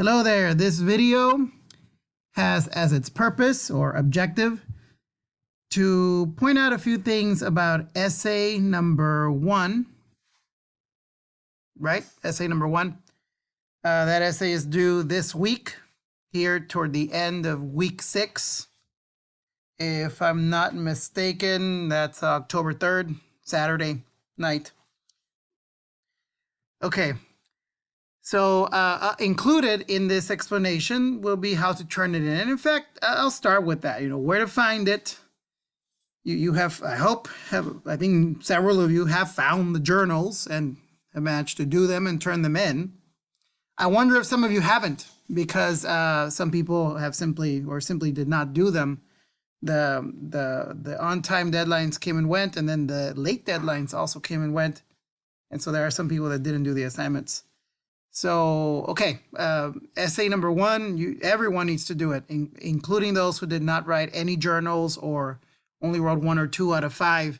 Hello there. This video has as its purpose or objective to point out a few things about essay number 1, right? Essay number 1. That essay is due this week, here toward the end of week 6. If I'm not mistaken, that's October 3rd, Saturday night. Okay. So included in this explanation will be how to turn it in. And in fact, I'll start with that, where to find it. You have, I think several of you have found the journals and have managed to do them and turn them in. I wonder if some of you haven't, because some people have simply did not do them. The on-time deadlines came and went, and then the late deadlines also came and went. And so there are some people that didn't do the assignments. So, okay, essay number 1, everyone needs to do it, including those who did not write any journals or only wrote 1 or 2 out of 5.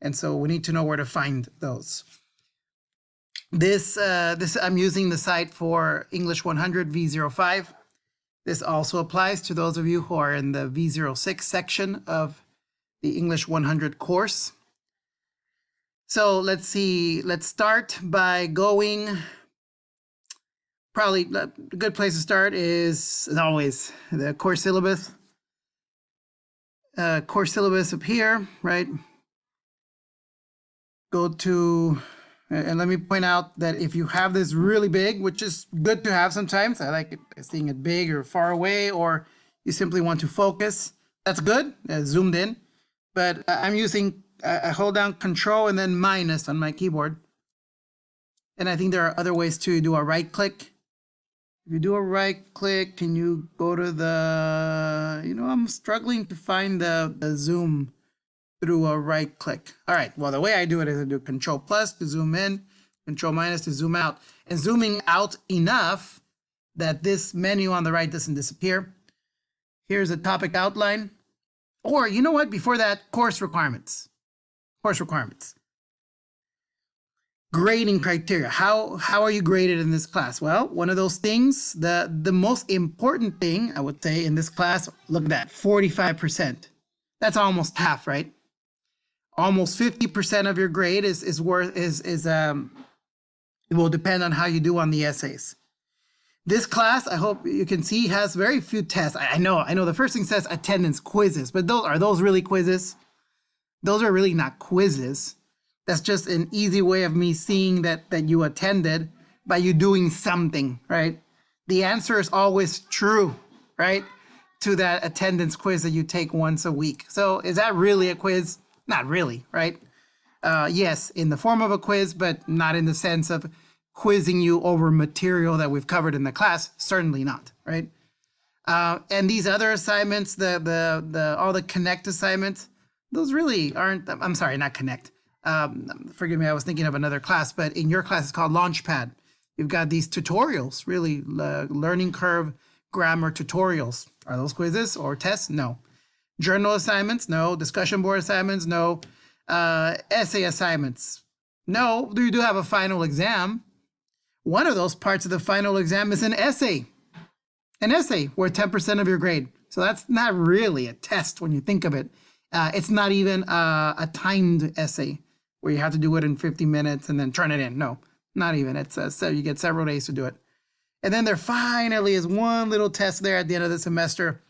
And so we need to know where to find those. This I'm using the site for English 100 V05. This also applies to those of you who are in the V06 section of the English 100 course. So let's see, let's start by going. Probably a good place to start is, as always, the course syllabus. Course syllabus up here, right? Go to, and let me point out that if you have this really big, which is good to have sometimes, I like seeing it big or far away, or you simply want to focus, that's good, zoomed in. But I'm using, I hold down Control and then minus on my keyboard. And I think there are other ways to do a right click. If you do a right click, can you go to the, I'm struggling to find the zoom through a right click. All right, well, the way I do it is I do Control plus to zoom in, Control minus to zoom out, and zooming out enough that this menu on the right doesn't disappear. Here's a topic outline. Or you know what, before that, course requirements. Course requirements. Grading criteria. How are you graded in this class? Well, one of those things, the most important thing I would say in this class, look at that, 45%. That's almost half, right? Almost 50% of your grade it will depend on how you do on the essays. This class, I hope you can see, has very few tests. I know the first thing says attendance quizzes, but are those really quizzes? Those are really not quizzes. That's just an easy way of me seeing that you attended by you doing something, right? The answer is always true, right? To that attendance quiz that you take once a week. So is that really a quiz? Not really, right? Yes, in the form of a quiz, but not in the sense of quizzing you over material that we've covered in the class. Certainly not, right? And these other assignments, all the Connect assignments, those really aren't, I'm sorry, not Connect. Forgive me, I was thinking of another class, but in your class it's called Launchpad. You've got these tutorials, really learning curve grammar tutorials. Are those quizzes or tests? No. Journal assignments? No. Discussion board assignments? No. Essay assignments? No. You do have a final exam. One of those parts of the final exam is an essay. An essay worth 10% of your grade. So that's not really a test when you think of it. It's not even a timed essay where you have to do it in 50 minutes and then turn it in. No, not even. It's so you get several days to do it. And then there finally is one little test there at the end of the semester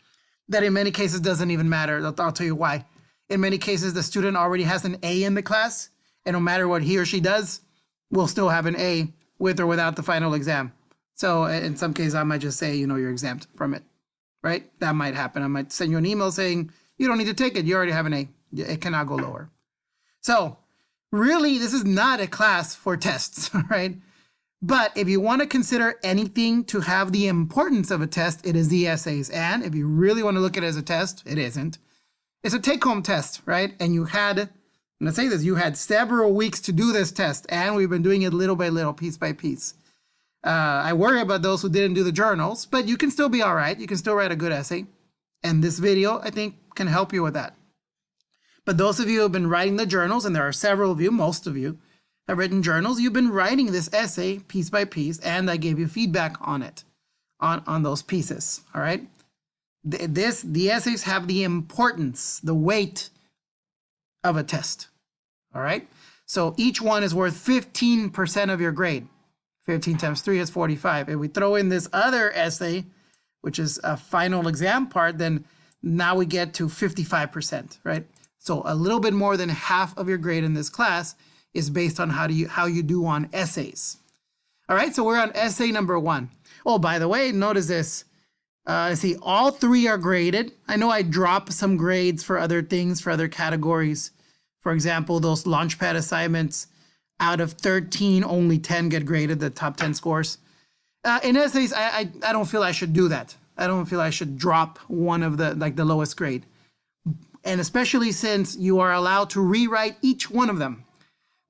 that in many cases doesn't even matter. I'll tell you why. In many cases, the student already has an A in the class, and no matter what he or she does, we'll still have an A with or without the final exam. So in some cases, I might just say, you're exempt from it, right? That might happen. I might send you an email saying, you don't need to take it. You already have an A. It cannot go lower. So really, this is not a class for tests, right? But if you want to consider anything to have the importance of a test, it is the essays. And if you really want to look at it as a test, it isn't. It's a take-home test, right? And you had several weeks to do this test, and we've been doing it little by little, piece by piece. I worry about those who didn't do the journals, but you can still be all right. You can still write a good essay. And this video, I think, can help you with that. But those of you who have been writing the journals, and there are several of you, most of you, have written journals, you've been writing this essay piece by piece, and I gave you feedback on it. on those pieces. All right. The essays have the importance, the weight of a test. All right. So each one is worth 15% of your grade. 15 times 3 is 45. If we throw in this other essay, which is a final exam part, then now we get to 55%, right? So a little bit more than half of your grade in this class is based on how you do on essays. All right, so we're on essay number 1. Oh, by the way, notice this. See, all 3 are graded. I know I drop some grades for other things, for other categories. For example, those Launchpad assignments, out of 13, only 10 get graded, the top 10 scores. In essays, I don't feel I should do that. I don't feel I should drop one of the lowest grade. And especially since you are allowed to rewrite each one of them.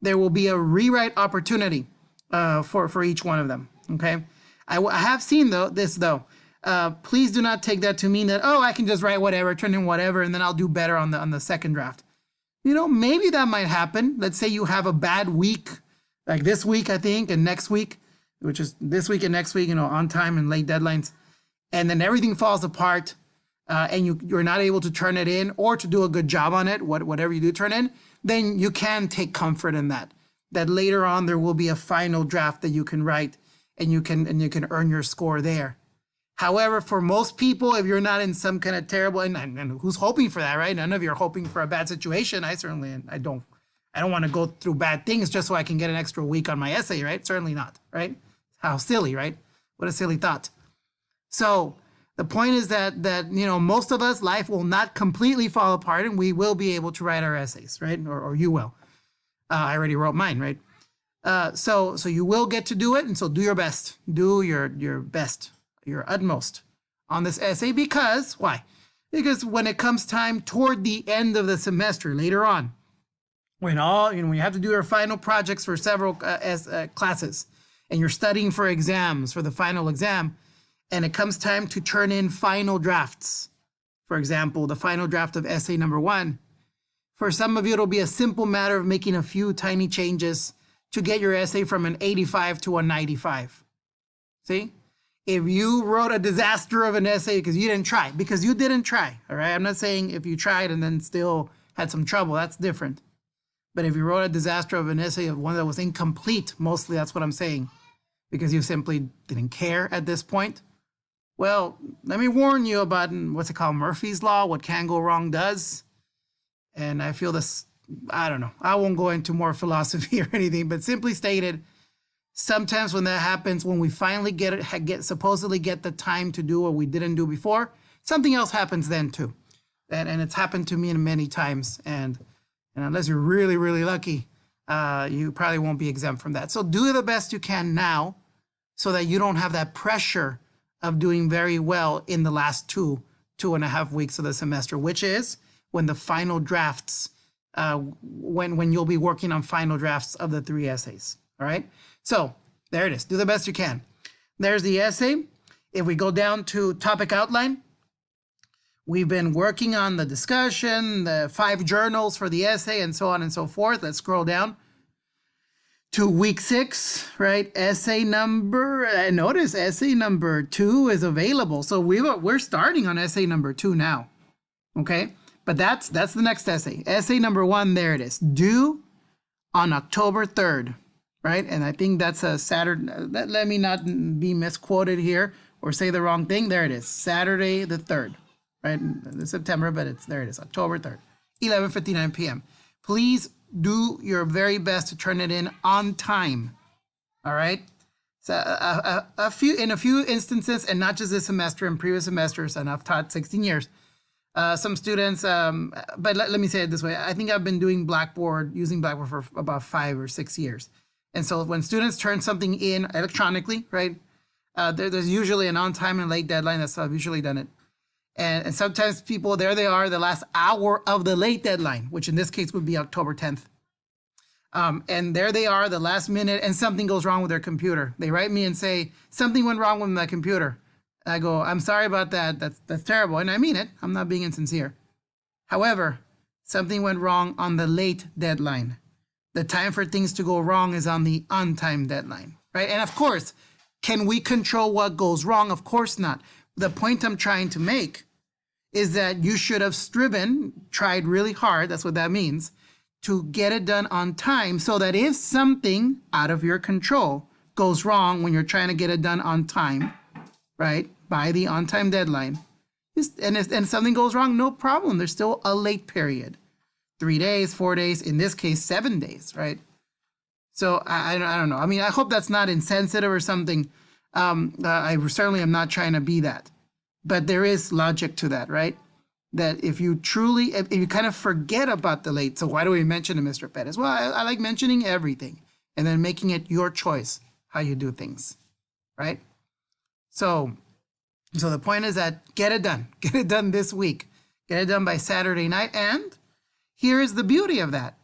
There will be a rewrite opportunity for each one of them, okay? I have seen this though. Please do not take that to mean that, oh, I can just write whatever, turn in whatever, and then I'll do better on the second draft. You know, maybe that might happen. Let's say you have a bad week, like this week, I think, and next week, which is this week and next week, you know, on time and late deadlines. And then everything falls apart and you're not able to turn it in or to do a good job on it, whatever you do turn in, then you can take comfort in that later on there will be a final draft that you can write and you can earn your score there. However, for most people, if you're not in some kind of terrible, and who's hoping for that, right? None of you are hoping for a bad situation. I don't want to go through bad things just so I can get an extra week on my essay, right? Certainly not, right? How silly, right? What a silly thought. So the point is that you know, most of us, life will not completely fall apart and we will be able to write our essays, right? Or you will. I already wrote mine, right? So you will get to do it, and so do your best. Do your best, your utmost on this essay. Because why? Because when it comes time toward the end of the semester, later on, when you have to do your final projects for several classes, and you're studying for exams, for the final exam, and it comes time to turn in final drafts. For example, the final draft of essay number 1. For some of you, it'll be a simple matter of making a few tiny changes to get your essay from an 85 to a 95. See? If you wrote a disaster of an essay because you didn't try, all right? I'm not saying if you tried and then still had some trouble, that's different. But if you wrote a disaster of an essay of one that was incomplete, mostly that's what I'm saying, because you simply didn't care at this point, well, let me warn you about, what's it called, Murphy's Law, what can go wrong does. And I feel this, I don't know, I won't go into more philosophy or anything, but simply stated, sometimes when that happens, when we finally supposedly get the time to do what we didn't do before, something else happens then too. And it's happened to me many times. And unless you're really, really lucky, you probably won't be exempt from that. So do the best you can now so that you don't have that pressure of doing very well in the last 2.5 weeks of the semester, which is when the final drafts, when you'll be working on final drafts of the 3 essays, all right? So there it is, do the best you can. There's the essay. If we go down to topic outline, we've been working on the discussion, the 5 journals for the essay, and so on and so forth. Let's scroll down to week 6, right? Notice essay number 2 is available. So we're starting on essay number 2 now, okay? But that's the next essay. Essay number 1, there it is, due on October 3rd, right? And I think that's a Saturday. Let me not be misquoted here or say the wrong thing. There it is, Saturday the 3rd, right? In September, but there it is, October 3rd, 11:59 p.m. Please do your very best to turn it in on time, all right? So in a few instances, and not just this semester, in previous semesters, and I've taught 16 years, some students, but let me say it this way. I think I've been using Blackboard for about 5 or 6 years. And so when students turn something in electronically, right, there's usually an on-time and late deadline. That's how I've usually done it. And sometimes people, there they are, the last hour of the late deadline, which in this case would be October 10th. And there they are, the last minute, and something goes wrong with their computer. They write me and say, something went wrong with my computer. I go, I'm sorry about that. That's terrible. And I mean it. I'm not being insincere. However, something went wrong on the late deadline. The time for things to go wrong is on the on-time deadline, right? And of course, Can we control what goes wrong? Of course not. The point I'm trying to make is that you should have tried really hard, that's what that means, to get it done on time, so that if something out of your control goes wrong when you're trying to get it done on time, right, by the on-time deadline, and something goes wrong, no problem. There's still a late period. 3 days, 4 days, in this case, 7 days, right? So I don't know. I mean, I hope that's not insensitive or something. I certainly am not trying to be that. But there is logic to that, right? That if you kind of forget about the late, so why do we mention it, Mr. Pettis? Well, I like mentioning everything and then making it your choice how you do things, right? So the point is that get it done. Get it done this week. Get it done by Saturday night. And here is the beauty of that.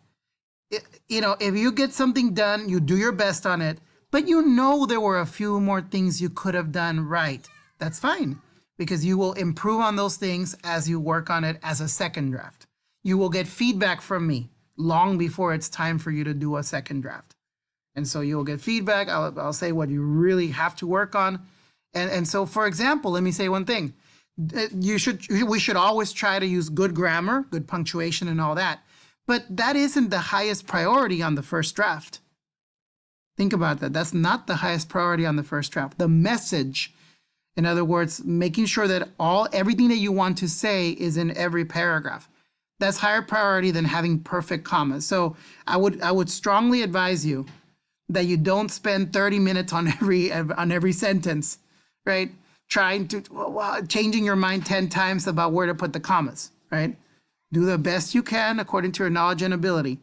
If you get something done, you do your best on it, but you know there were a few more things you could have done right. That's fine, because you will improve on those things as you work on it as a second draft. You will get feedback from me long before it's time for you to do a second draft. And so you'll get feedback. I'll say what you really have to work on. And so, for example, let me say one thing. We should always try to use good grammar, good punctuation and all that. But that isn't the highest priority on the first draft. Think about that. That's not the highest priority on the first draft. The message, in other words, making sure that everything that you want to say is in every paragraph. That's higher priority than having perfect commas. So I would strongly advise you that you don't spend 30 minutes on every sentence, right? Changing your mind 10 times about where to put the commas, right? Do the best you can according to your knowledge and ability.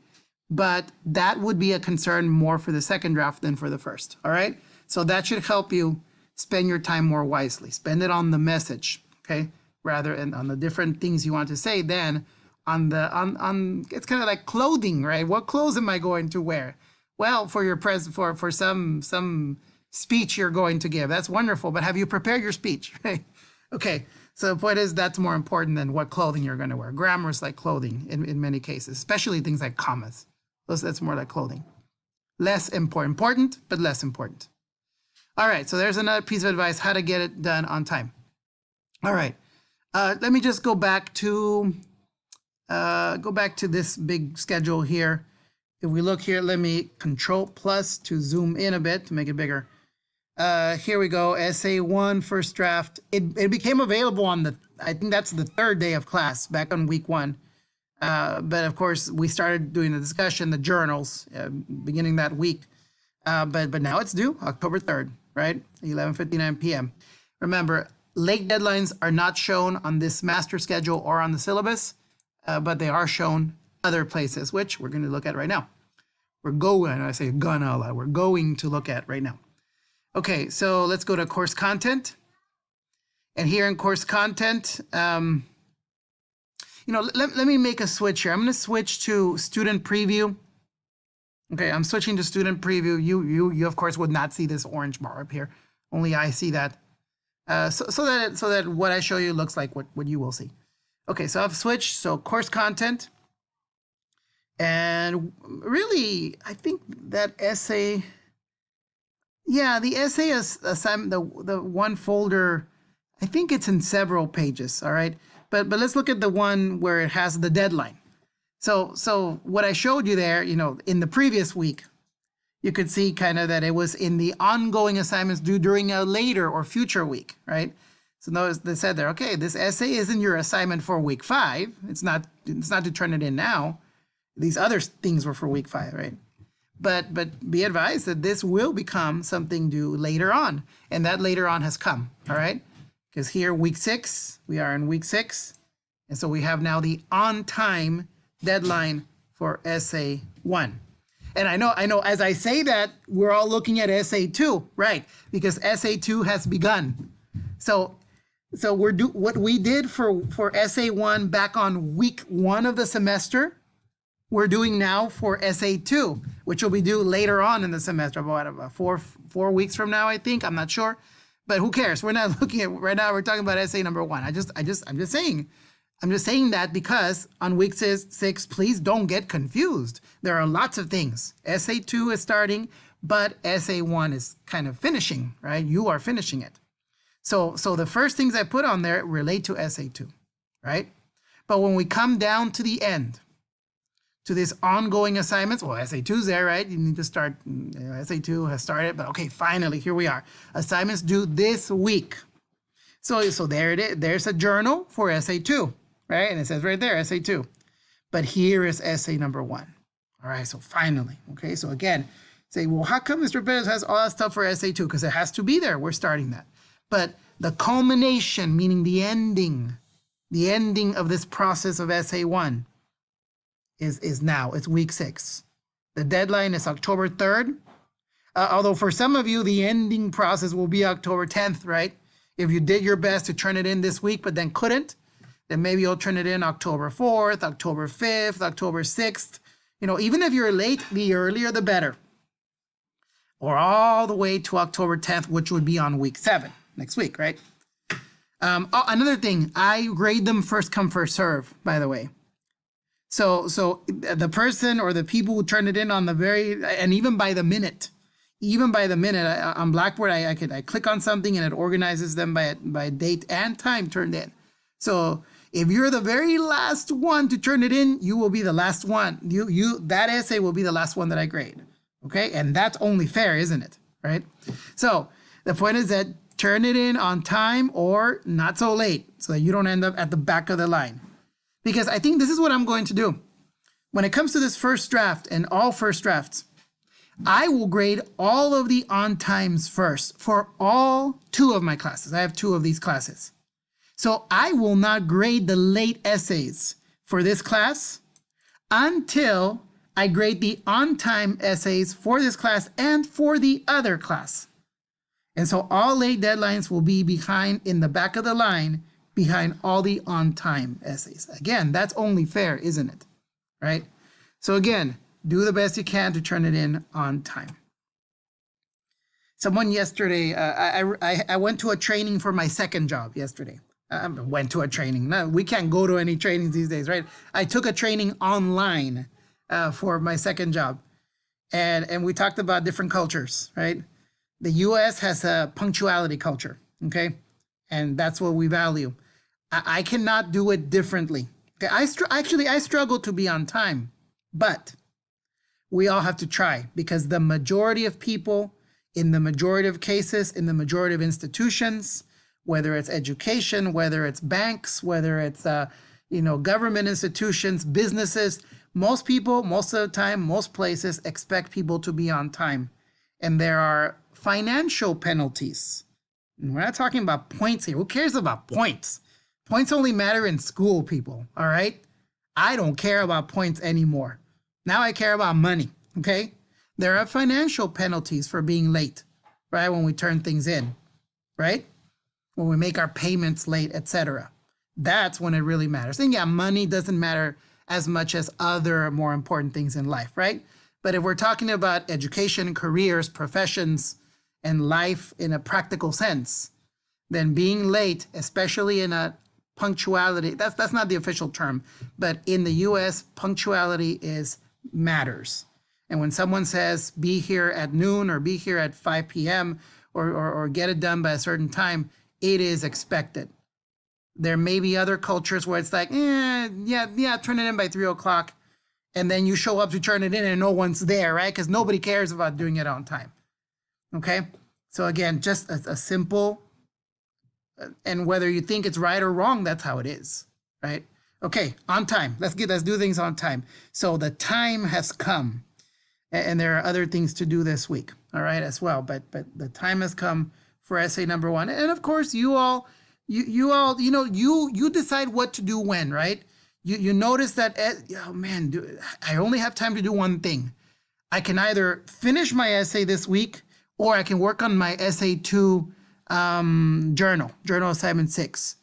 But that would be a concern more for the second draft than for the first, all right? So that should help you spend your time more wisely. Spend it on the message, okay? Rather than on the different things you want to say than on it's kind of like clothing, right? What clothes am I going to wear? Well, for your for some speech you're going to give. That's wonderful, but have you prepared your speech, right? Okay. So the point is that's more important than what clothing you're going to wear. Grammar is like clothing in many cases, especially things like commas. That's more like clothing. Less important, but less important. All right, so there's another piece of advice, how to get it done on time. All right, let me just go back to this big schedule here. If we look here, let me Control+ to zoom in a bit to make it bigger. Here we go, Essay 1, first draft. It became available on I think that's the 3rd day of class, back on week 1. But of course, we started doing the discussion, the journals, beginning that week. But now it's due, October 3rd, right? 11:59 p.m. Remember, late deadlines are not shown on this master schedule or on the syllabus, but they are shown other places, which we're going to look at right now. We're going to look at right now. Okay, so let's go to course content. And here in course content, let me make a switch here. I'm going to switch to student preview. Okay, I'm switching to student preview. You of course would not see this orange bar up here. Only I see that. So that what I show you looks like what you will see. Okay, so I've switched. So course content. And really, I think that essay, yeah, the essay assignment, the one folder, I think it's in several pages, all right? But let's look at the one where it has the deadline. So what I showed you there, in the previous week, you could see kind of that it was in the ongoing assignments due during a later or future week, right? So notice they said there, okay, this essay isn't your assignment for week 5. It's not to turn it in now. These other things were for week 5, right? But be advised that this will become something due later on, and that later on has come, all right? Because here, week 6, we are in week 6, and so we have now the on-time deadline for essay 1. And I know, as I say that, we're all looking at essay 2, right? Because essay 2 has begun. So what we did for essay 1 back on week 1 of the semester, we're doing now for essay 2, which will be due later on in the semester, about 4 weeks from now, I think. I'm not sure, but who cares? We're not looking at right now. We're talking about essay number 1. I'm just saying that because on week 6, please don't get confused. There are lots of things. Essay 2 is starting, but SA1 is kind of finishing, right? You are finishing it. So the first things I put on there relate to SA2, right? But when we come down to the end, to this ongoing assignments, well, SA2 is there, right? You need to start, SA2 has started, but okay, finally, here we are. Assignments due this week. So there it is. There's a journal for SA2, right? And it says right there, SA2. But here is essay number 1. All right, so finally, okay? So again, say, well, how come Mr. Perez has all that stuff for SA2? Because it has to be there. We're starting that. But the culmination, meaning the ending of this process of SA1 is now. It's week 6. The deadline is October 3rd. Although for some of you, the ending process will be October 10th, right? If you did your best to turn it in this week, but then couldn't, then maybe you'll turn it in October 4th, October 5th, October 6th. You know, even if you're late, the earlier the better. Or all the way to October 10th, which would be on week 7, next week, right? Another thing, I grade them first come, first serve, by the way. So the person or the people who turn it in on the and even by the minute, on Blackboard, I click on something and it organizes them by date and time turned in. So if you're the very last one to turn it in, you will be the last one. That essay will be the last one that I grade. Okay, and that's only fair, isn't it? Right? So the point is that turn it in on time or not so late so that you don't end up at the back of the line. Because I think this is what I'm going to do. When it comes to this first draft and all first drafts, I will grade all of the on times first for all 2 of my classes. I have 2 of these classes. So I will not grade the late essays for this class until I grade the on-time essays for this class and for the other class. And so all late deadlines will be in the back of the line behind all the on-time essays. Again, that's only fair, isn't it? Right? So again, do the best you can to turn it in on time. Someone yesterday, I went to a training for my second job yesterday. Went to a training. No, we can't go to any trainings these days, right? I took a training online for my second job. And we talked about different cultures, right? The US has a punctuality culture, okay? And that's what we value. I cannot do it differently. Okay, I struggle to be on time, but we all have to try because the majority of people, in the majority of cases, in the majority of institutions, whether it's education, whether it's banks, whether it's government institutions, businesses, most people, most of the time, most places expect people to be on time. And there are financial penalties. We're not talking about points here. Who cares about points? Points only matter in school, people, all right? I don't care about points anymore. Now I care about money, okay? There are financial penalties for being late, right? When we turn things in, right? When we make our payments late, etc. That's when it really matters. And yeah, money doesn't matter as much as other more important things in life, right? But if we're talking about education, careers, professions, and life in a practical sense, then being late, especially in a punctuality, that's not the official term, but in the US, punctuality matters. And when someone says be here at noon or be here at 5 p.m. or get it done by a certain time, it is expected. There may be other cultures where it's like, yeah, turn it in by 3 o'clock. And then you show up to turn it in and no one's there, right? Because nobody cares about doing it on time. Okay? So again, just a simple, and whether you think it's right or wrong, that's how it is, right? Okay, on time. Let's do things on time. So the time has come. And there are other things to do this week, all right, as well. But the time has come for essay number 1. And of course, you all, you decide what to do when, right? You notice that, I only have time to do one thing. I can either finish my essay this week, or I can work on my essay 2 journal assignment 6.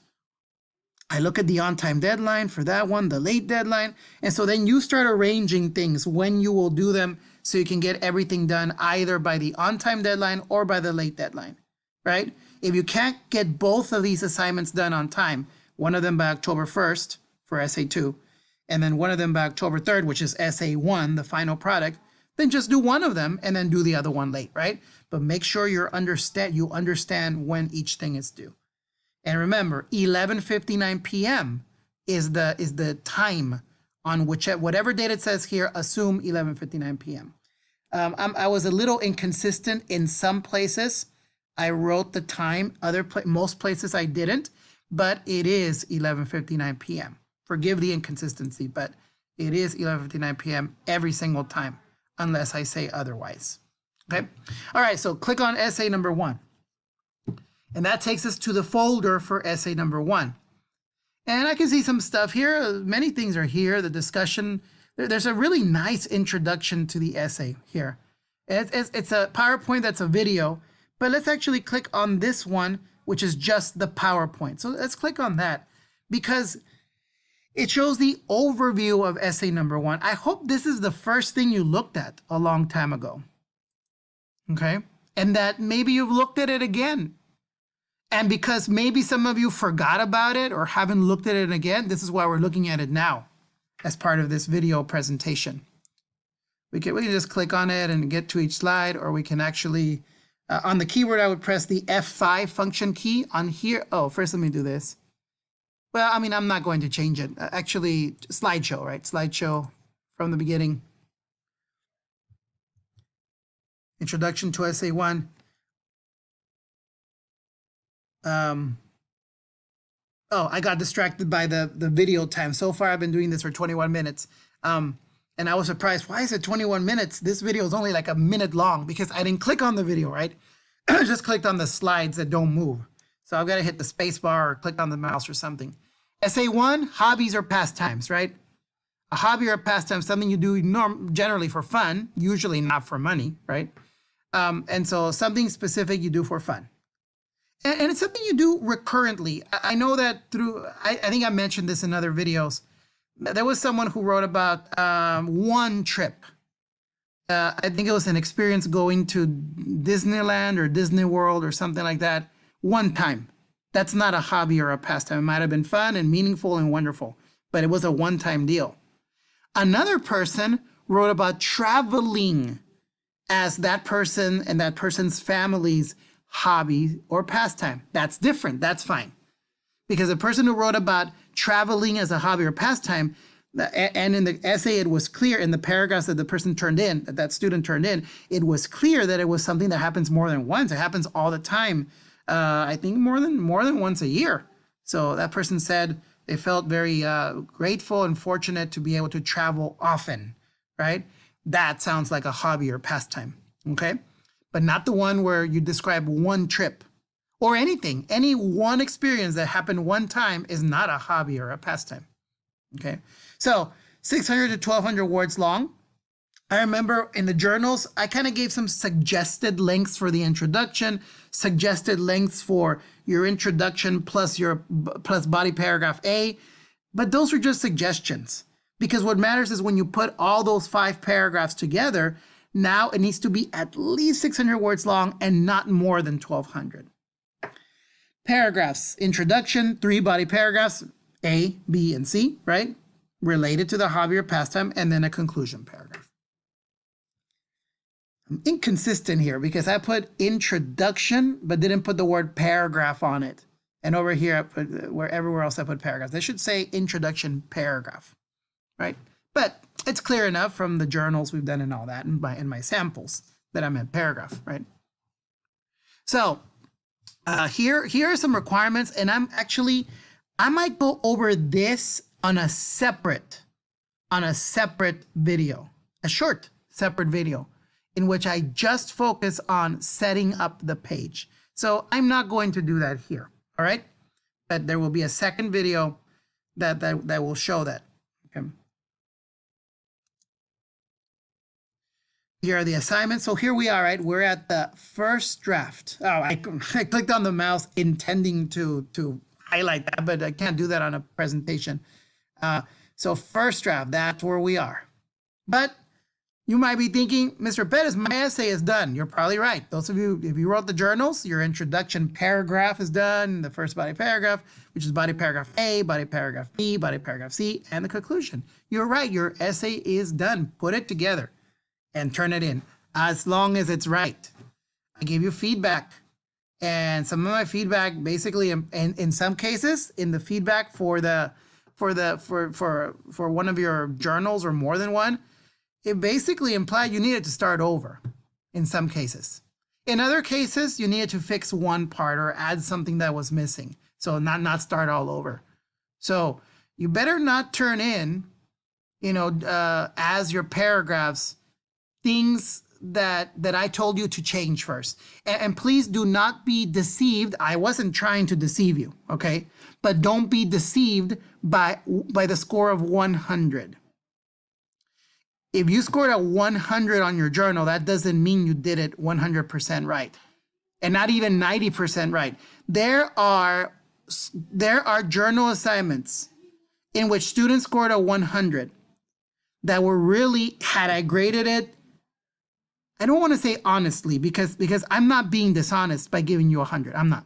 I look at the on-time deadline for that one, the late deadline. And so then you start arranging things when you will do them so you can get everything done either by the on-time deadline or by the late deadline, right? If you can't get both of these assignments done on time, one of them by October 1st for essay 2, and then one of them by October 3rd, which is essay 1, the final product, then just do one of them and then do the other one late, right? But make sure you understand when each thing is due. And remember, 11:59 p.m. is the time on whatever date it says here, assume 11:59 p.m. I was a little inconsistent in some places. I wrote the time, most places I didn't, but it is 11:59 p.m. Forgive the inconsistency, but it is 11:59 p.m. every single time, unless I say otherwise. Okay. All right. So click on essay number 1. And that takes us to the folder for essay number 1. And I can see some stuff here. Many things are here. The discussion, there's a really nice introduction to the essay here. It's a PowerPoint that's a video, but let's actually click on this one, which is just the PowerPoint. So let's click on that because it shows the overview of essay number 1. I hope this is the first thing you looked at a long time ago. Okay? And that maybe you've looked at it again. And because maybe some of you forgot about it or haven't looked at it again, this is why we're looking at it now as part of this video presentation. We can just click on it and get to each slide, or we can actually, on the keyboard, I would press the F5 function key on here. Oh, first let me do this. Well, I mean, I'm not going to change it. Actually, slideshow, right? Slideshow from the beginning. Introduction to essay 1. Oh, I got distracted by the video time. So far, I've been doing this for 21 minutes. And I was surprised, why is it 21 minutes? This video is only like a minute long because I didn't click on the video, right? I just clicked on the slides that don't move. So I've got to hit the space bar or click on the mouse or something. Essay 1, hobbies or pastimes, right? A hobby or a pastime, something you do generally for fun, usually not for money, right? And so something specific you do for fun. And it's something you do recurrently. I know that I think I mentioned this in other videos. There was someone who wrote about one trip. I think it was an experience going to Disneyland or Disney World or something like that one time. That's not a hobby or a pastime. It might have been fun and meaningful and wonderful, but it was a one-time deal. Another person wrote about traveling as that person and that person's family's hobby or pastime. That's different. That's fine. Because the person who wrote about traveling as a hobby or pastime, and in the essay, it was clear in the paragraphs that the person turned in, that student turned in, it was clear that it was something that happens more than once. It happens all the time. I think more than once a year. So that person said they felt very grateful and fortunate to be able to travel often, right? That sounds like a hobby or pastime, okay? But not the one where you describe one trip or anything. Any one experience that happened one time is not a hobby or a pastime, okay? So 600 to 1,200 words long. I remember in the journals, I kind of gave some suggested lengths for the introduction, suggested lengths for your introduction plus body paragraph A, but those were just suggestions because what matters is when you put all those 5 paragraphs together, now it needs to be at least 600 words long and not more than 1,200. Paragraphs, introduction, 3 body paragraphs, A, B, and C, right? Related to the hobby or pastime, and then a conclusion paragraph. I'm inconsistent here because I put introduction, but didn't put the word paragraph on it. And over here, I put everywhere else I put paragraph. They should say introduction paragraph, right? But it's clear enough from the journals we've done and all that, and in my samples that I meant paragraph, right? So here are some requirements, and I might go over this on a separate video, a short separate video, in which I just focus on setting up the page. So I'm not going to do that here, all right? But there will be a second video that will show that, okay? Here are the assignments. So here we are, right? We're at the first draft. Oh, I clicked on the mouse intending to highlight that, but I can't do that on a presentation. So first draft, that's where we are. But you might be thinking, Mr. Pettis, my essay is done. You're probably right. Those of you, if you wrote the journals, your introduction paragraph is done, the first body paragraph, which is body paragraph A, body paragraph B, body paragraph C, and the conclusion. You're right, your essay is done. Put it together. and turn it in as long as it's right. I give you feedback. And some of my feedback basically in some cases in the feedback for one of your journals or more than one, it basically implied you needed to start over in some cases. In other cases, you needed to fix one part or add something that was missing. So not start all over. So you better not turn in, as your paragraphs, things that I told you to change first. And please do not be deceived. I wasn't trying to deceive you, okay? But don't be deceived by the score of 100. If you scored a 100 on your journal, that doesn't mean you did it 100% right. And not even 90% right. There are journal assignments in which students scored a 100 that were really, had I graded it, I don't want to say honestly because I'm not being dishonest by giving you 100. I'm not.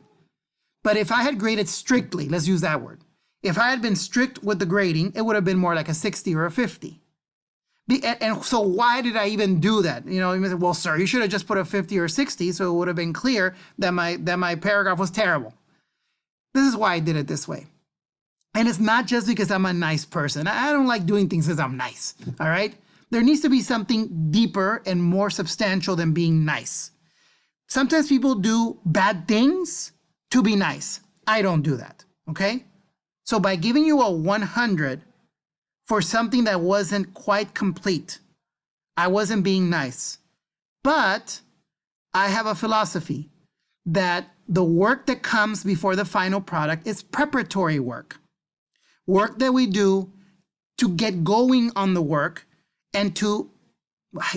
But if I had graded strictly, let's use that word. If I had been strict with the grading, it would have been more like a 60 or a 50. And so why did I even do that? You say, well, sir, you should have just put a 50 or 60 so it would have been clear that my paragraph was terrible. This is why I did it this way. And it's not just because I'm a nice person. I don't like doing things because I'm nice, all right? There needs to be something deeper and more substantial than being nice. Sometimes people do bad things to be nice. I don't do that, okay? So by giving you a 100 for something that wasn't quite complete, I wasn't being nice. But I have a philosophy that the work that comes before the final product is preparatory work. Work that we do to get going on the work and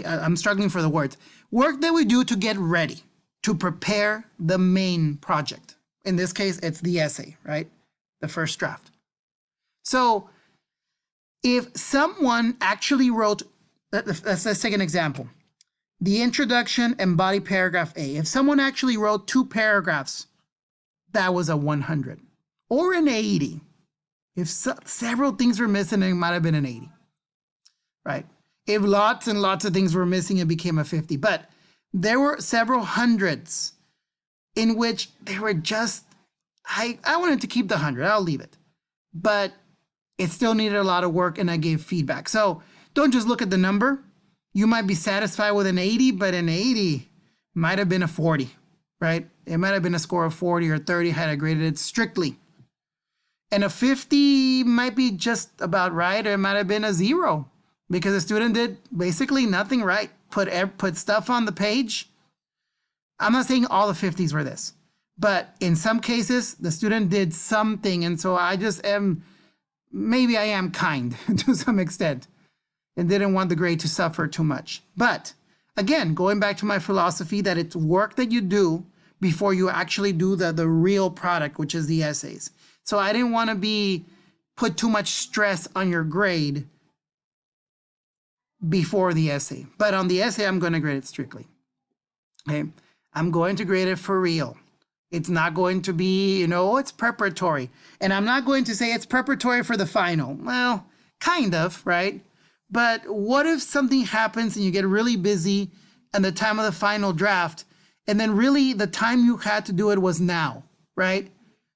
I'm struggling for the words, work that we do to get ready, to prepare the main project. In this case, it's the essay, right? The first draft. So if someone actually wrote, let's take an example. The introduction and body paragraph A. If someone actually wrote 2 paragraphs, that was a 100 or an 80. If several things were missing, it might have been an 80, right? If lots and lots of things were missing, it became a 50. But there were several hundreds in which they were just, I wanted to keep the 100. I'll leave it. But it still needed a lot of work, and I gave feedback. So don't just look at the number. You might be satisfied with an 80, but an 80 might have been a 40, right? It might have been a score of 40 or 30 had I graded it strictly. And a 50 might be just about right, or it might have been a 0 because the student did basically nothing right. Put stuff on the page. I'm not saying all the 50s were this, but in some cases, the student did something. And so maybe I am kind to some extent and didn't want the grade to suffer too much. But again, going back to my philosophy that it's work that you do before you actually do the real product, which is the essays. So I didn't want to put too much stress on your grade before the essay. But on the essay, I'm going to grade it strictly. Okay? I'm going to grade it for real. It's not going to be, it's preparatory. And I'm not going to say it's preparatory for the final. Well, kind of, right? But what if something happens and you get really busy at the time of the final draft, and then really the time you had to do it was now, right?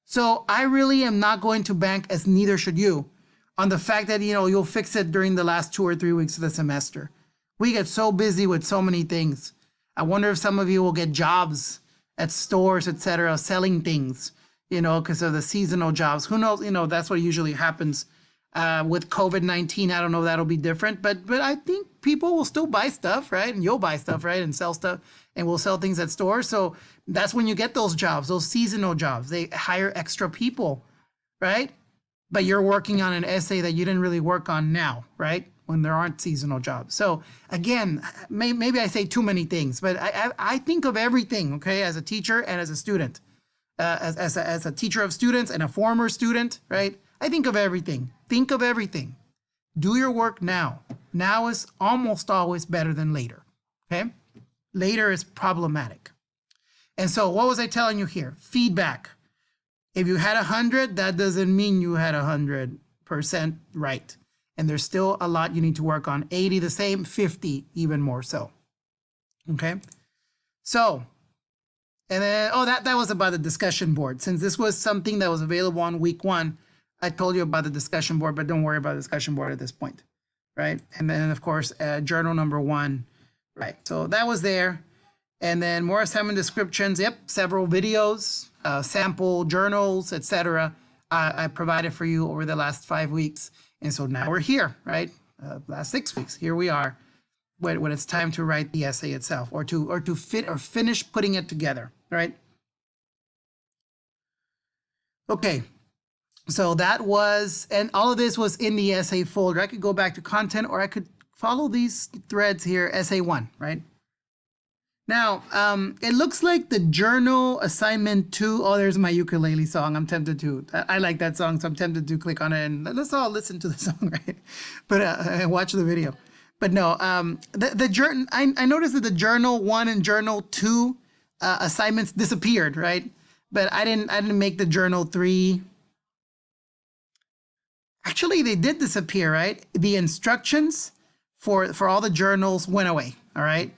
So I really am not going to bank, as neither should you, on the fact that, you'll fix it during the last 2 or 3 weeks of the semester. We get so busy with so many things. I wonder if some of you will get jobs at stores, etc., selling things, because of the seasonal jobs. Who knows? That's what usually happens with COVID-19. I don't know if that'll be different, but I think people will still buy stuff, right? And you'll buy stuff, right? And sell stuff, and we'll sell things at stores. So that's when you get those jobs, those seasonal jobs. They hire extra people, right? But you're working on an essay that you didn't really work on now, right? When there aren't seasonal jobs. So again, maybe I say too many things, but I think of everything, okay, as a teacher and as a student, as a teacher of students and a former student, right? I think of everything. Think of everything. Do your work now. Now is almost always better than later, okay? Later is problematic. And so what was I telling you here? Feedback. If you had 100, that doesn't mean you had 100% right. and there's still a lot you need to work on. 80 the same, 50 even more so. Okay, so, and then, oh, that was about the discussion board. Since this was something that was available on week 1, I told you about the discussion board, but don't worry about the discussion board at this point, right? And then, of course, journal number 1, right? So that was there. And then more assignment descriptions, yep, several videos, sample journals, etc. I provided for you over the last 5 weeks. And so now we're here, right? Last 6 weeks, here we are when it's time to write the essay itself or to finish putting it together, right? Okay, so that was, and all of this was in the essay folder. I could go back to content, or I could follow these threads here, essay 1, right? Now, it looks like the journal assignment 2, oh, there's my ukulele song. I'm tempted to, I like that song, so I'm tempted to click on it and let's all listen to the song, right? But watch the video. But no, the journal, I noticed that the journal 1 and journal 2 assignments disappeared, right? But I didn't make the journal 3. Actually, they did disappear, right? The instructions for all the journals went away, all right?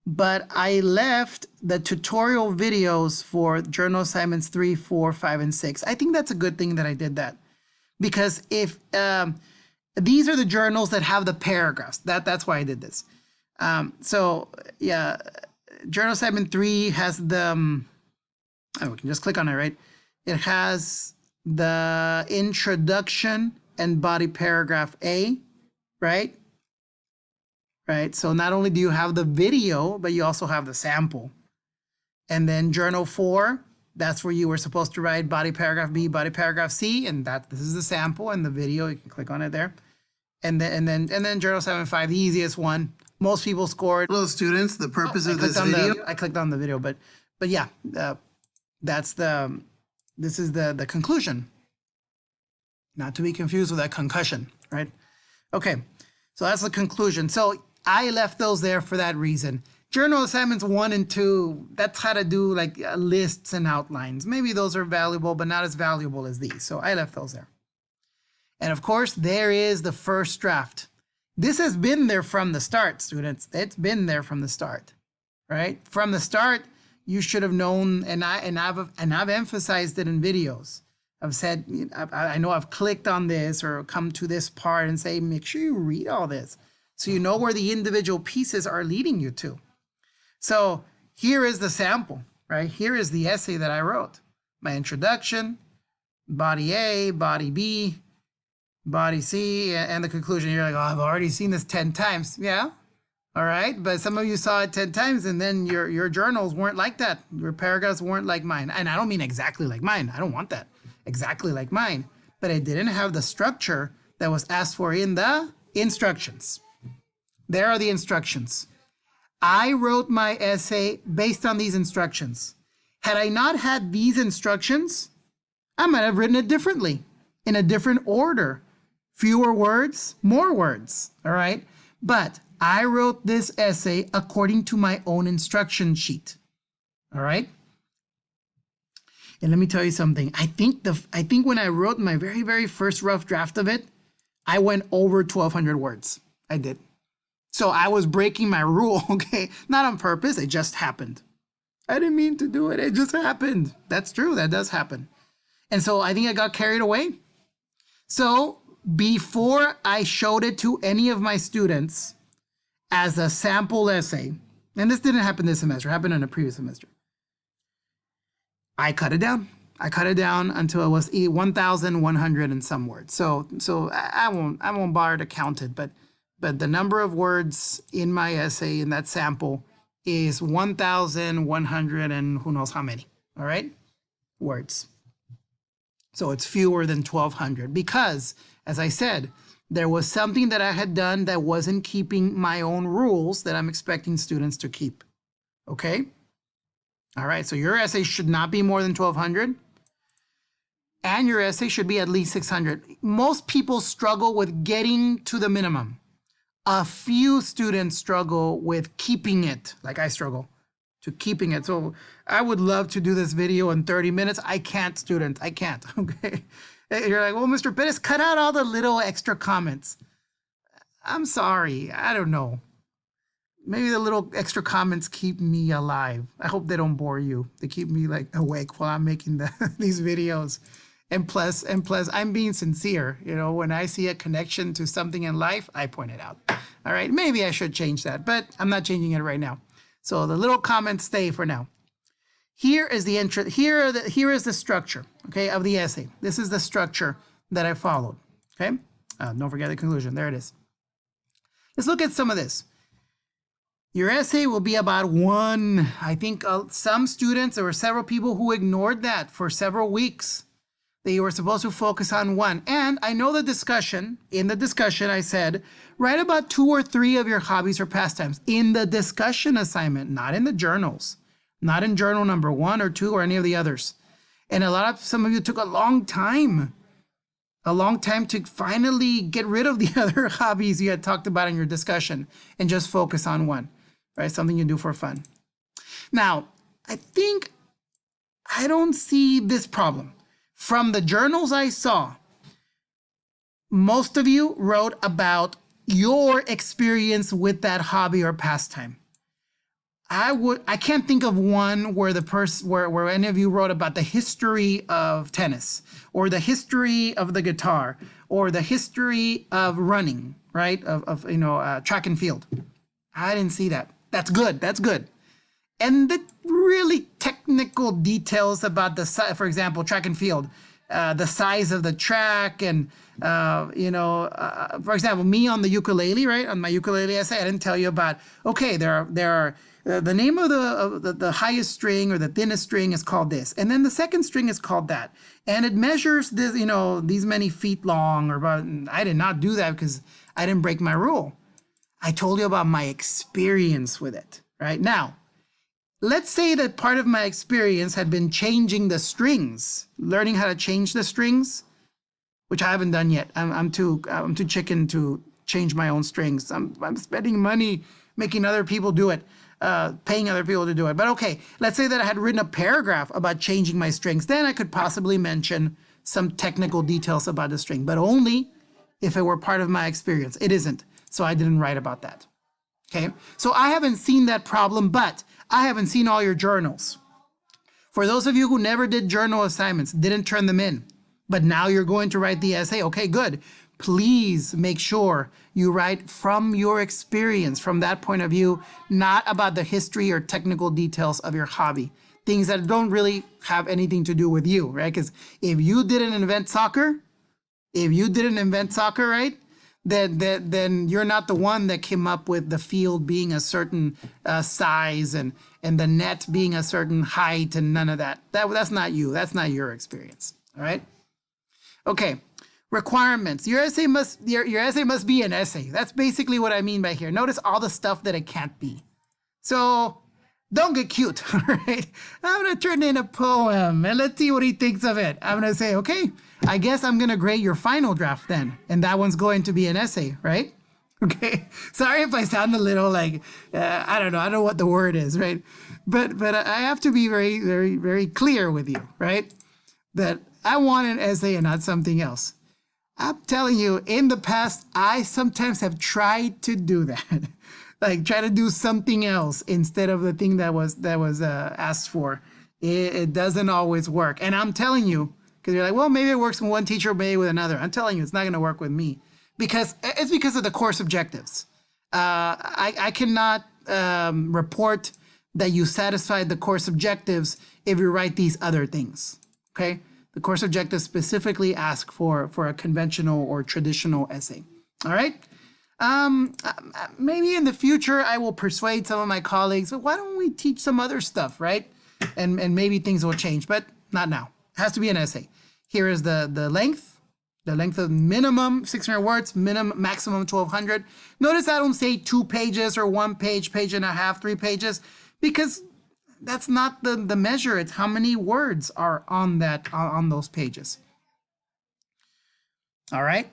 But I left the tutorial videos for journal assignments 3, 4, 5, and 6. I think that's a good thing that I did that. Because if these are the journals that have the paragraphs, that's why I did this. So yeah, journal assignment 3 has the, oh, we can just click on it, right? It has the introduction and body paragraph A, right? Right, so not only do you have the video, but you also have the sample. And then journal 4, that's where you were supposed to write body paragraph B, body paragraph C, and this is the sample and the video. You can click on it there. And then journal 7.5, the easiest one. Most people scored. Hello, students. The purpose of this video. I clicked on the video, but yeah, this is the conclusion. Not to be confused with that concussion, right? Okay, so that's the conclusion. So I left those there for that reason. Journal assignments 1 and 2, that's how to do like lists and outlines. Maybe those are valuable, but not as valuable as these. So I left those there. And of course, there is the first draft. This has been there from the start, students. It's been there from the start, right? From the start, you should have known, and I've emphasized it in videos. I've said, I know I've clicked on this or come to this part and say, make sure you read all this so you know where the individual pieces are leading you to. So here is the sample, right? Here is the essay that I wrote. My introduction, body A, body B, body C, and the conclusion. You're like, oh, I've already seen this 10 times. Yeah, all right. But some of you saw it 10 times and then your journals weren't like that. Your paragraphs weren't like mine. And I don't mean exactly like mine. I don't want that. Exactly like mine. But I didn't have the structure that was asked for in the instructions. There are the instructions. I wrote my essay based on these instructions. Had I not had these instructions, I might have written it differently, in a different order. Fewer words, more words, all right? But I wrote this essay according to my own instruction sheet, all right? And let me tell you something. I think when I wrote my very, very first rough draft of it, I went over 1,200 words. I did. So I was breaking my rule, okay? Not on purpose, it just happened. I didn't mean to do it, it just happened. That's true, that does happen. And so I think I got carried away. So before I showed it to any of my students as a sample essay, and this didn't happen this semester, it happened in a previous semester, I cut it down. I cut it down until it was 1,100 and some words. So I won't bother to count it, but the number of words in my essay in that sample is 1,100 and who knows how many, all right, words. So it's fewer than 1,200 because, as I said, there was something that I had done that wasn't keeping my own rules that I'm expecting students to keep, okay? All right, so your essay should not be more than 1,200 and your essay should be at least 600. Most people struggle with getting to the minimum. A few students struggle with keeping it, like I struggle, to keeping it. So I would love to do this video in 30 minutes. I can't, students, I can't, okay? You're like, well, Mr. Perez, cut out all the little extra comments. I'm sorry. I don't know. Maybe the little extra comments keep me alive. I hope they don't bore you. They keep me like awake while I'm making these videos. And plus, I'm being sincere. You know, when I see a connection to something in life, I point it out. All right, maybe I should change that, but I'm not changing it right now. So the little comments stay for now. Here is the intro. Here is the structure, okay, of the essay. This is the structure that I followed. Okay, don't forget the conclusion. There it is. Let's look at some of this. Your essay will be about one. I think some students, there were several people who ignored that for several weeks. They were supposed to focus on one. And I know in the discussion, I said, write about 2 or 3 of your hobbies or pastimes in the discussion assignment, not in the journals, not in journal number 1 or 2 or any of the others. And some of you took a long time to finally get rid of the other hobbies you had talked about in your discussion and just focus on one, right? Something you do for fun. Now, I don't see this problem. From the journals I saw, most of you wrote about your experience with that hobby or pastime. I can't think of one where where any of you wrote about the history of tennis or the history of the guitar or the history of running, right? Of track and field. I didn't see that. That's good. That's good. And the really technical details about for example, track and field, the size of the track and, for example, me on the ukulele, right? On my ukulele essay, I didn't tell you about, okay, there are the name of the highest string or the thinnest string is called this. And then the second string is called that. And it measures this, these many feet long I did not do that because I didn't break my rule. I told you about my experience with it, right? Now, let's say that part of my experience had been changing the strings, learning how to change the strings, which I haven't done yet. I'm too chicken to change my own strings. I'm spending money making other people do it, paying other people to do it. But okay, let's say that I had written a paragraph about changing my strings. Then I could possibly mention some technical details about the string, but only if it were part of my experience. It isn't, so I didn't write about that. Okay, so I haven't seen that problem, but I haven't seen all your journals. For those of you who never did journal assignments, didn't turn them in, but now you're going to write the essay, okay, good. Please make sure you write from your experience, from that point of view, not about the history or technical details of your hobby, things that don't really have anything to do with you, right? Because if you didn't invent soccer, right, then you're not the one that came up with the field being a certain size and the net being a certain height and none of that. That's not you. That's not your experience. All right. Okay. Requirements. Your essay must be an essay. That's basically what I mean by here. Notice all the stuff that it can't be. So don't get cute. All right. I'm gonna turn in a poem and let's see what he thinks of it. I'm gonna say, okay, I guess I'm gonna grade your final draft then, and that one's going to be an essay, right? Okay. Sorry if I sound a little like I don't know what the word is, right? But I have to be very, very, very clear with you, right? That I want an essay and not something else. I'm telling you, in the past, I sometimes have tried to do that, like try to do something else instead of the thing that was asked for. It doesn't always work, and I'm telling you. Because you're like, well, maybe it works with one teacher, maybe with another. I'm telling you, it's not going to work with me because it's because of the course objectives. I cannot report that you satisfied the course objectives if you write these other things. Okay, the course objectives specifically ask for a conventional or traditional essay. All right. Maybe in the future I will persuade some of my colleagues. But why don't we teach some other stuff, right? And maybe things will change, but not now. It has to be an essay. Here is the length of minimum 600 words, maximum 1200. Notice I don't say 2 pages or 1 page, page and a half, 3 pages, because that's not the measure. It's how many words are on those pages. All right.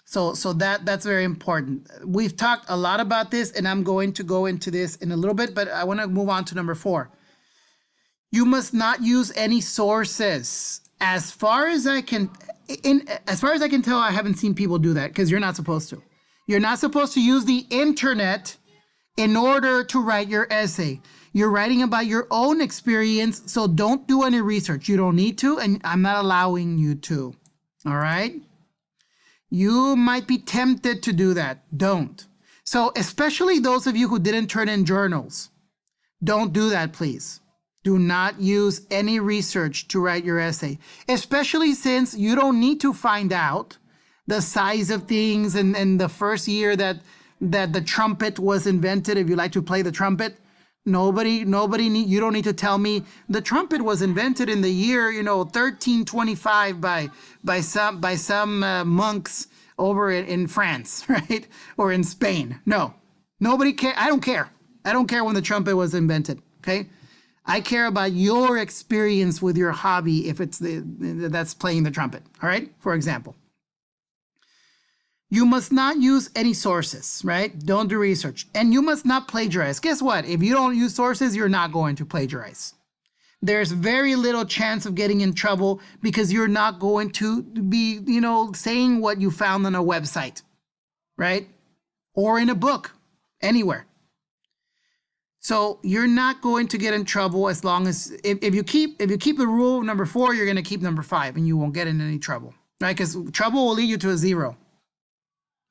So that's very important. We've talked a lot about this, and I'm going to go into this in a little bit, but I want to move on to number 4. You must not use any sources. As far as I can tell, I haven't seen people do that because you're not supposed to. You're not supposed to use the internet in order to write your essay. You're writing about your own experience, so don't do any research. You don't need to, and I'm not allowing you to. All right? You might be tempted to do that. Don't. So especially those of you who didn't turn in journals, don't do that, please. Do not use any research to write your essay, especially since you don't need to find out the size of things and the first year that the trumpet was invented. If you like to play the trumpet, you don't need to tell me the trumpet was invented in the year 1325 by some monks over in France, right, or in Spain. No, nobody care. I don't care. I don't care when the trumpet was invented. Okay, I care about your experience with your hobby. If it's that's playing the trumpet. All right, for example. You must not use any sources, right? Don't do research. And you must not plagiarize. Guess what? If you don't use sources, you're not going to plagiarize. There's very little chance of getting in trouble because you're not going to be, saying what you found on a website, right? Or in a book, anywhere. So you're not going to get in trouble as long as, if you keep the rule number 4, you're going to keep number 5 and you won't get in any trouble, right? Because trouble will lead you to a 0.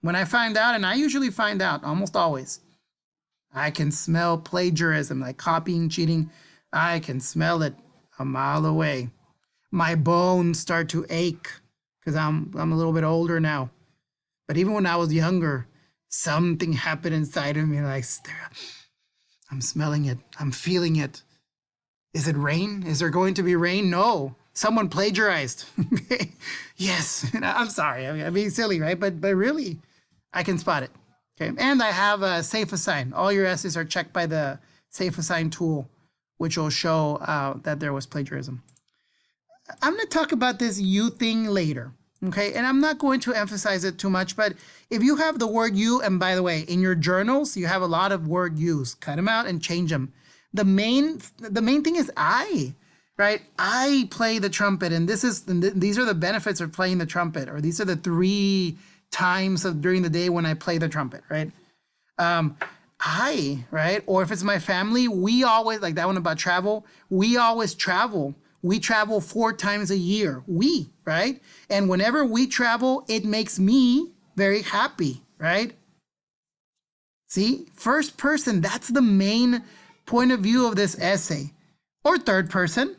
When I find out, and I usually find out almost always, I can smell plagiarism, like copying, cheating. I can smell it a mile away. My bones start to ache because I'm a little bit older now. But even when I was younger, something happened inside of me. Like, I'm smelling it. I'm feeling it. Is it rain? Is there going to be rain? No. Someone plagiarized. Yes. I'm sorry. I'm being silly, right? But really, I can spot it. Okay. And I have a Safe Assign. All your essays are checked by the Safe Assign tool, which will show that there was plagiarism. I'm going to talk about this you thing later. Okay. And I'm not going to emphasize it too much, but if you have the word you, and by the way, in your journals, you have a lot of word yous, cut them out and change them. The main thing is I. Right, I play the trumpet, and these are the benefits of playing the trumpet, or these are the 3 times during the day when I play the trumpet, right? Right, or if it's my family, we always, like that one about travel, we always travel. We travel 4 times a year, right? And whenever we travel, it makes me very happy, right? See, first person, that's the main point of view of this essay, or third person.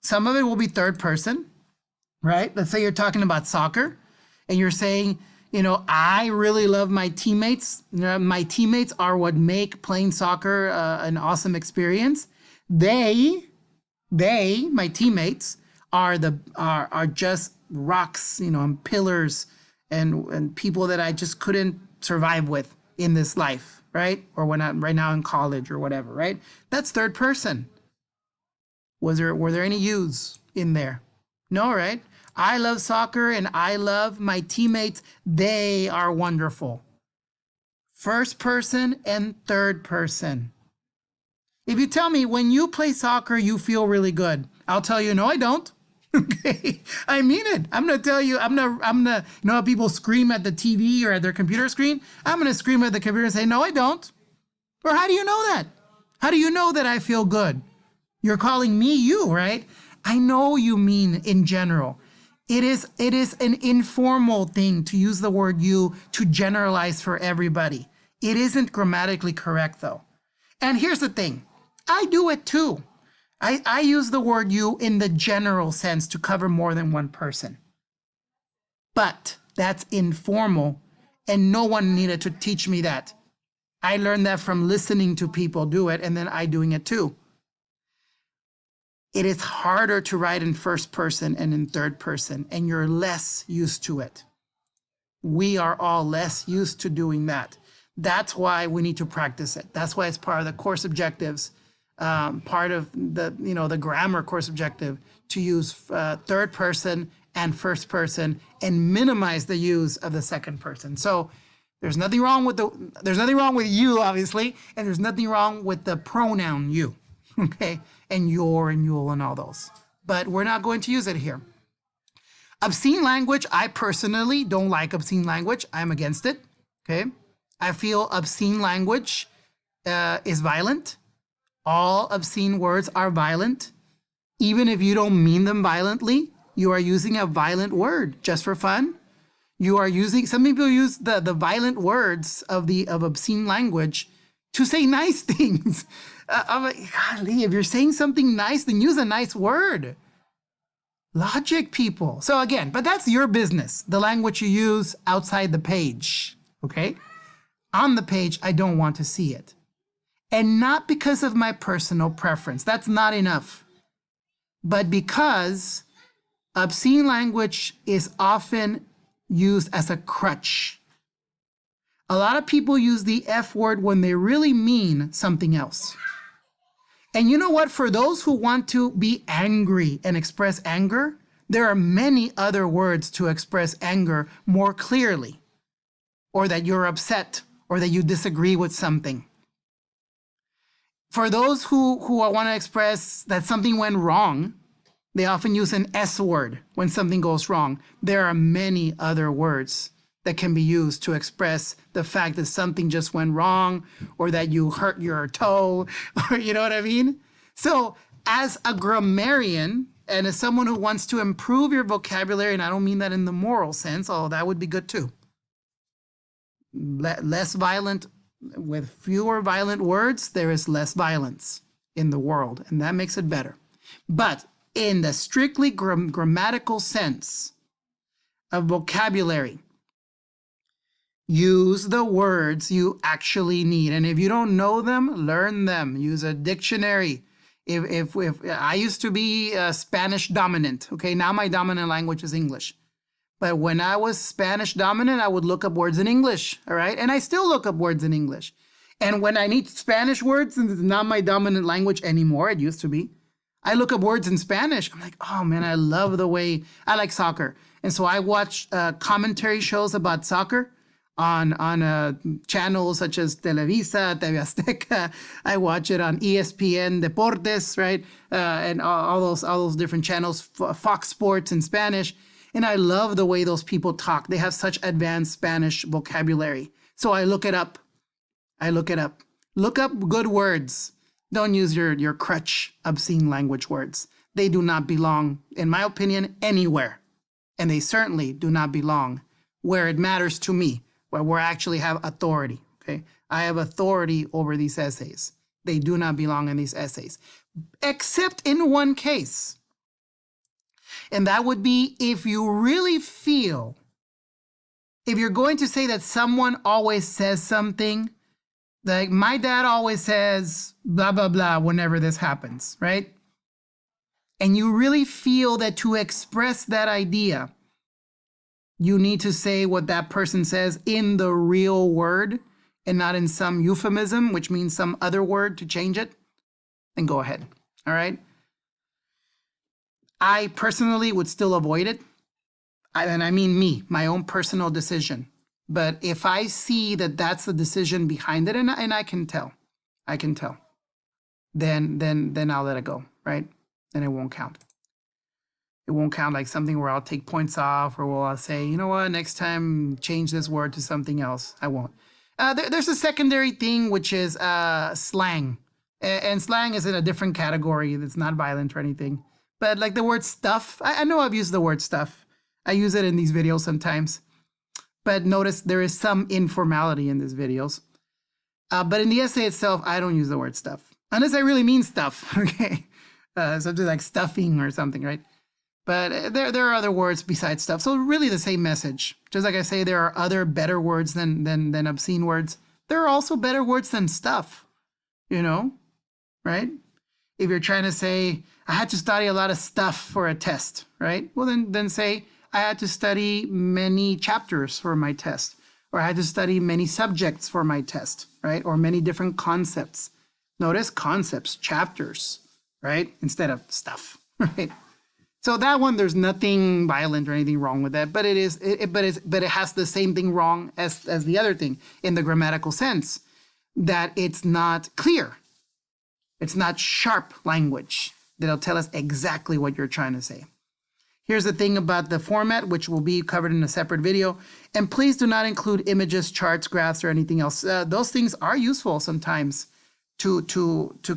Some of it will be third person, right? Let's say you're talking about soccer and you're saying, I really love my teammates. My teammates are what make playing soccer an awesome experience. My teammates are just rocks, and pillars and people that I just couldn't survive with in this life, right? Or when I'm right now in college or whatever, right? That's third person. Were there any yous in there? No, right? I love soccer and I love my teammates. They are wonderful. First person and third person. If you tell me when you play soccer, you feel really good, I'll tell you, no, I don't. Okay, I mean it. I'm gonna tell you, I'm gonna, how people scream at the TV or at their computer screen? I'm gonna scream at the computer and say, no, I don't. Or how do you know that? How do you know that I feel good? You're calling me you, right? I know you mean in general. It is an informal thing to use the word you to generalize for everybody. It isn't grammatically correct though. And here's the thing, I do it too. I use the word you in the general sense to cover more than one person. But that's informal and no one needed to teach me that. I learned that from listening to people do it and then I doing it too. It is harder to write in first person and in third person, and you're less used to it. We are all less used to doing that. That's why we need to practice it. That's why it's part of the course objectives, part of the grammar course objective to use third person and first person and minimize the use of the second person. So there's nothing wrong with you, obviously, and there's nothing wrong with the pronoun you. Okay, and your and you'll and all those. But we're not going to use it here. Obscene language, I personally don't like obscene language. I'm against it. Okay. I feel obscene language is violent. All obscene words are violent. Even if you don't mean them violently, you are using a violent word just for fun. You are using, some people use the violent words of obscene language to say nice things. I'm like, golly, if you're saying something nice, then use a nice word. Logic, people. So again, but that's your business, the language you use outside the page, okay? On the page, I don't want to see it. And not because of my personal preference. That's not enough. But because obscene language is often used as a crutch. A lot of people use the F word when they really mean something else. And you know what? For those who want to be angry and express anger, there are many other words to express anger more clearly, or that you're upset, or that you disagree with something. For those who want to express that something went wrong, they often use an S word when something goes wrong. There are many other words that can be used to express the fact that something just went wrong, or that you hurt your toe, or you know what I mean? So as a grammarian and as someone who wants to improve your vocabulary, and I don't mean that in the moral sense, although that would be good too. Less violent, with fewer violent words, there is less violence in the world, and that makes it better. But in the strictly grammatical sense of vocabulary, use the words you actually need. And if you don't know them, learn them. Use a dictionary. If I used to be Spanish dominant, okay, now my dominant language is English. But when I was Spanish dominant, I would look up words in English, all right? And I still look up words in English. And when I need Spanish words, and it's not my dominant language anymore, it used to be, I look up words in Spanish. I'm like, oh man, I love the way, I like soccer. And so I watch commentary shows about soccer on channels such as Televisa, TV Azteca. I watch it on ESPN Deportes, right? And all those different channels, Fox Sports in Spanish. And I love the way those people talk. They have such advanced Spanish vocabulary. So I look it up. Look up good words. Don't use your crutch, obscene language words. They do not belong, in my opinion, anywhere. And they certainly do not belong where it matters to me, where I actually have authority, okay? I have authority over these essays. They do not belong in these essays, except in one case. And that would be if you really feel, if you're going to say that someone always says something, like my dad always says blah, blah, blah whenever this happens, right? And you really feel that to express that idea, you need to say what that person says in the real word and not in some euphemism, which means some other word to change it, then go ahead, all right? I personally would still avoid it. And I mean me, my own personal decision. But if I see that that's the decision behind it, and I can tell, then I'll let it go, right? Then it won't count. It won't count like something where I'll take points off, or where I'll say, you know what, next time change this word to something else. I won't. There's a secondary thing, which is slang. And slang is in a different category. It's not violent or anything. But like the word stuff, I know I've used the word stuff. I use it in these videos sometimes. But notice there is some informality in these videos. But in the essay itself, I don't use the word stuff. Unless I really mean stuff, okay? Something like stuffing or something, right? But there are other words besides stuff. So really the same message. Just like I say, there are other better words than obscene words. There are also better words than stuff, you know, right? If you're trying to say, I had to study a lot of stuff for a test, right? Well, then say, I had to study many chapters for my test, or I had to study many subjects for my test, right? Or many different concepts. Notice concepts, chapters, right? Instead of stuff, right? So that one, there's nothing violent or anything wrong with that, but it has the same thing wrong as the other thing in the grammatical sense, that it's not clear. It's not sharp language that'll tell us exactly what you're trying to say. Here's the thing about the format, which will be covered in a separate video. And please do not include images, charts, graphs, or anything else. Those things are useful sometimes to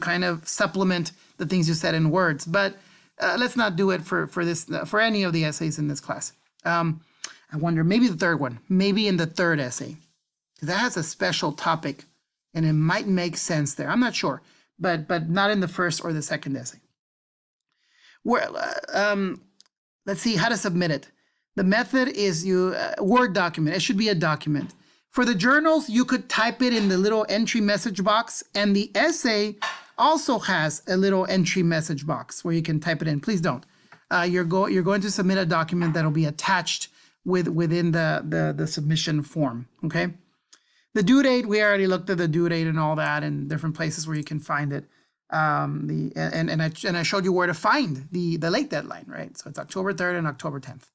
kind of supplement the things you said in words. But let's not do it for any of the essays in this class. I wonder, maybe the third one, maybe in the third essay, because that has a special topic, and it might make sense there. I'm not sure, but not in the first or the second essay. Let's see how to submit it. The method is Word document. It should be a document. For the journals, you could type it in the little entry message box, and the essay also has a little entry message box where you can type it in. Please don't. You're going to submit a document that'll be attached within the submission form. Okay. The due date, we already looked at the due date and all that, and different places where you can find it. And I showed you where to find the late deadline, right? So it's October 3rd and October 10th.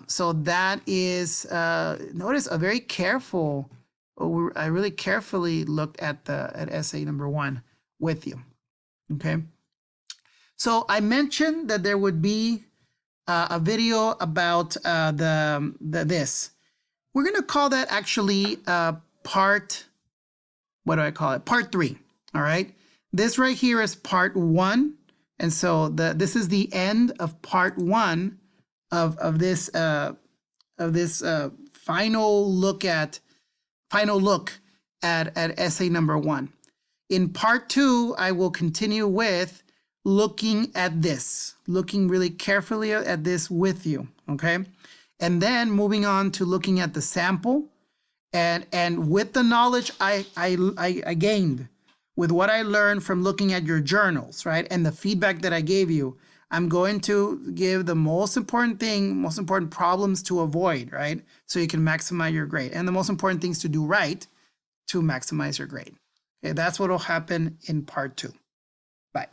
So that is, notice a very careful, I really carefully looked at essay number 1 with you, okay? So I mentioned that there would be a video about this. We're gonna call that actually part, what do I call it? Part 3, all right? This right here is part 1. And so this is the end of part 1 of this final look at essay number 1. In part 2, I will continue with looking at this, looking really carefully at this with you, okay? And then moving on to looking at the sample, and with the knowledge I gained, with what I learned from looking at your journals, right? And the feedback that I gave you, I'm going to give the most important problems to avoid, right? So you can maximize your grade. And the most important things to do right to maximize your grade. Okay, that's what will happen in part 2. Bye.